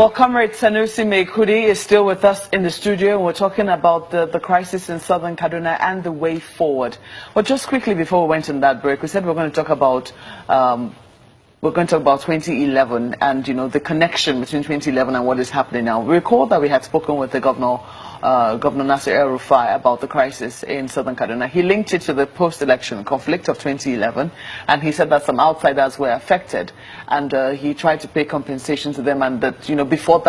Well, Comrade SANUSI Maikudi is still with us in the studio, and we're talking about the crisis in southern Kaduna and the way forward. Well, just quickly before we went on that break, we said we're going to talk about 2011 and, you know, the connection between 2011 and what is happening now. We recall that we had spoken with the Governor Nasir El-Rufai about the crisis in southern Kaduna. He linked it to the post-election conflict of 2011, and he said that some outsiders were affected, and he tried to pay compensation to them, and that, you know, before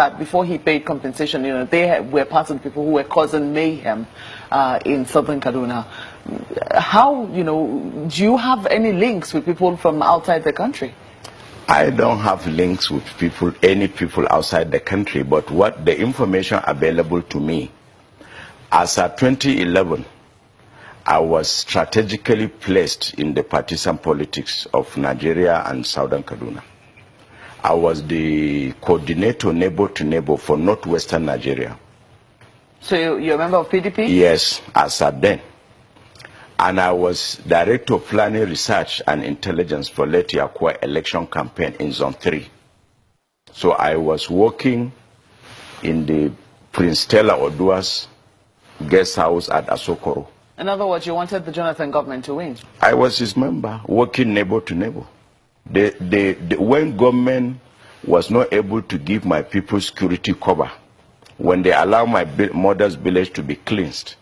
he paid compensation, you know, they were part of the people who were causing mayhem in southern Kaduna. How, you know, do you have any links with people from outside the country? I don't have links with any people outside the country, but what the information available to me, as of 2011, I was strategically placed in the partisan politics of Nigeria and southern Kaduna. I was the coordinator neighbor to neighbor for northwestern Nigeria. So you're a member of PDP? Yes, as at then. And I was Director of Planning, Research and Intelligence for Leti Akwa election campaign in Zone 3. So I was working in the Prince Stella Odua's guest house at Asokoro. In other words, you wanted the Jonathan government to win? I was his member, working neighbor to neighbor. When government was not able to give my people security cover, when they allowed my mother's village to be cleansed,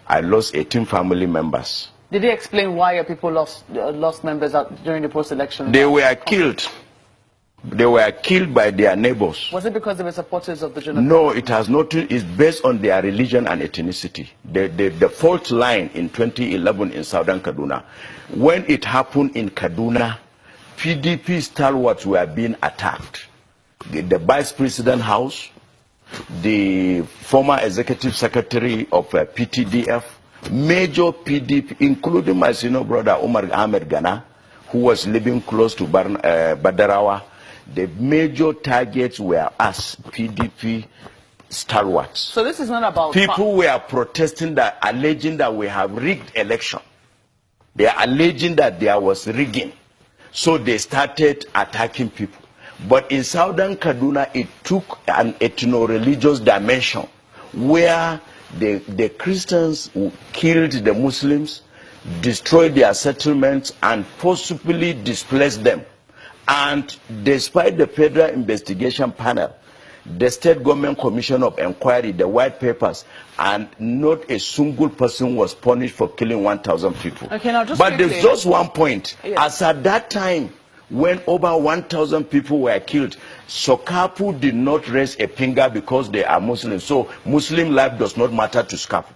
I lost 18 family members. Did he explain why your people lost members during the post-election? They were killed. They were killed by their neighbors. Was it because they were supporters of the Jonathan? No, it has not. It's based on their religion and ethnicity. The fault line in 2011 in southern Kaduna, when it happened in Kaduna, PDP stalwarts were being attacked. The Vice President House, the former executive secretary of PTDF, major PDP, including my senior brother Umar Ahmed Ghana, who was living close to Badarawa. The major targets were us, PDP stalwarts. So this is not about... People were protesting, that, alleging that we have rigged election. They are alleging that there was rigging. So they started attacking people. But in southern Kaduna, it took an ethno-religious dimension where the Christians killed the Muslims, destroyed their settlements, and forcibly displaced them. And despite the federal investigation panel, the state government commission of inquiry, the white papers, and not a single person was punished for killing 1,000 people. Okay, now just but quickly, there's just one point. Yes. As at that time, when over 1,000 people were killed, Sokapu did not raise a finger because they are Muslims. So Muslim life does not matter to Sokapu.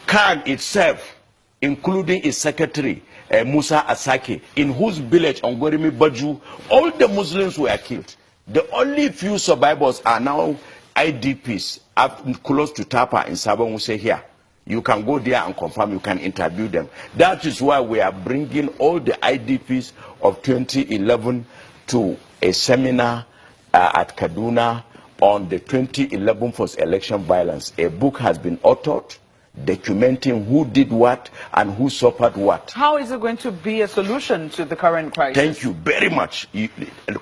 KAG itself, including its secretary, Musa Asake, in whose village, Ongorimi Baju, all the Muslims were killed. The only few survivors are now IDPs up close to Tapa in Sabon here. You can go there and confirm, you can interview them. That is why we are bringing all the IDPs of 2011 to a seminar at Kaduna on the 2011 first election violence. A book has been authored documenting who did what and who suffered what. How is it going to be a solution to the current crisis? Thank you very much. You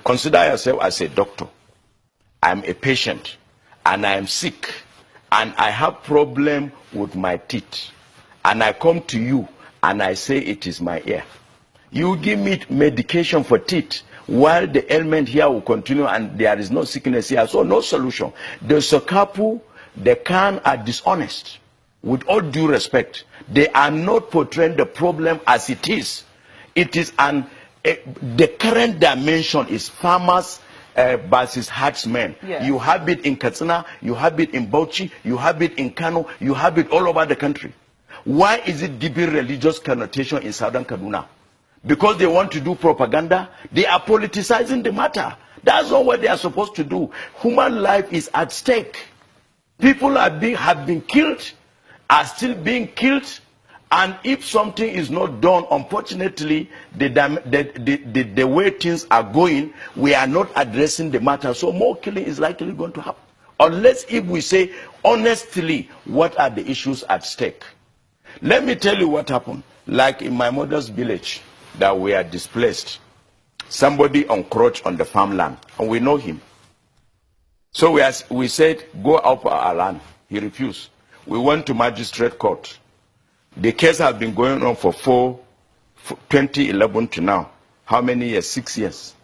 consider yourself as a doctor. I'm a patient and I am sick and I have problem with my teeth, and I come to you and I say it is my ear. You give me medication for teeth while the ailment here will continue and there is no sickness here, so no solution. The Sokapu, the Khan are dishonest. With all due respect, they are not portraying the problem as it is. It is the current dimension is farmers versus herdsmen. Yes. You have it in Katsina, you have it in Bauchi, you have it in Kano, you have it all over the country. Why is it giving religious connotation in southern Kaduna? Because they want to do propaganda. They are politicizing the matter. That's not what they are supposed to do. Human life is at stake. People have been killed, are still being killed, and if something is not done, unfortunately, the way things are going, we are not addressing the matter, so more killing is likely going to happen. Unless if we say honestly, what are the issues at stake? Let me tell you what happened. Like in my mother's village, that we are displaced. Somebody encroached on the farmland, and we know him. So we said, go up our land. He refused. We went to magistrate court. The case has been going on for 2011 to now. How many years? 6 years.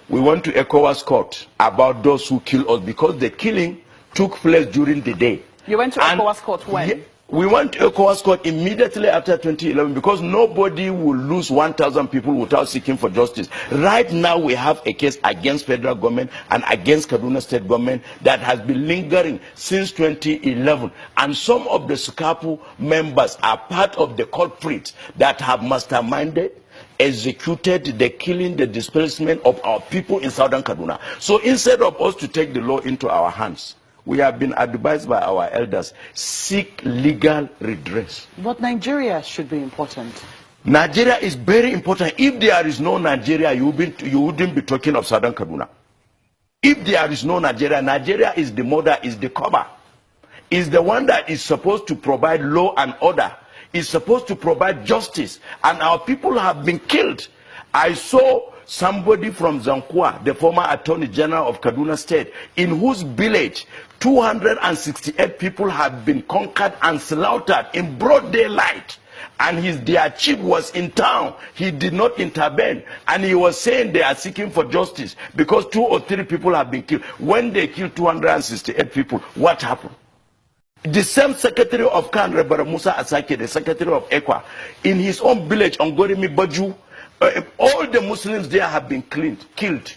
We went to ECOWAS court about those who killed us because the killing took place during the day. You went to ECOWAS court when? We went to ECOWAS court immediately after 2011 because nobody will lose 1,000 people without seeking for justice. Right now we have a case against federal government and against Kaduna state government that has been lingering since 2011. And some of the SUKAPU members are part of the culprits that have masterminded, executed the killing, the displacement of our people in southern Kaduna. So instead of us to take the law into our hands, we have been advised by our elders, seek legal redress. But Nigeria should be important. Nigeria is very important. If there is no Nigeria, you wouldn't be talking of southern Kaduna. If there is no Nigeria, Nigeria is the mother, is the cover. Is the one that is supposed to provide law and order. Is supposed to provide justice. And our people have been killed. I saw somebody from Zankwa, the former Attorney General of Kaduna State, in whose village 268 people have been conquered and slaughtered in broad daylight. And their chief was in town. He did not intervene. And he was saying they are seeking for justice because 2 or 3 people have been killed. When they killed 268 people, what happened? The same secretary of Khan, Reverend Musa Asake, the secretary of ECWA, in his own village, Ongorimi Baju, all the Muslims there have been killed.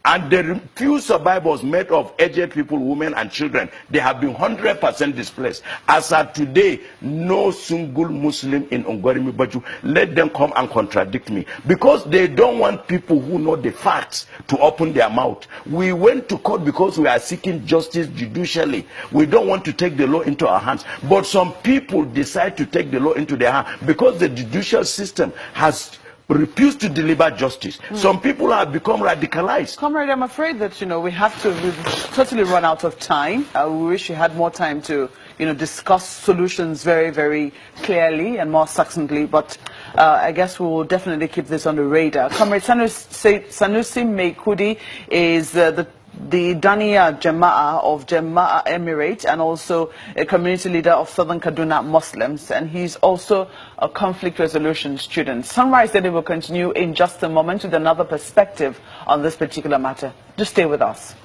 And the few survivors made of aged people, women and children, they have been 100% displaced. As of today, no single Muslim in Ongorimi Baju, let them come and contradict me. Because they don't want people who know the facts to open their mouth. We went to court because we are seeking justice judicially. We don't want to take the law into our hands. But some people decide to take the law into their hands because the judicial system has refuse to deliver justice. Some people have become radicalized. Comrade, I'm afraid that, we've totally run out of time. We wish you had more time to, discuss solutions very, very clearly and more succinctly. But I guess we will definitely keep this on the radar. Comrade Sanusi Maikudi is the Dania Jama'ah of Jama'ah Emirate and also a community leader of Southern Kaduna Muslims, and he's also a conflict resolution student. Sunrise Daily will continue in just a moment with another perspective on this particular matter. Just stay with us.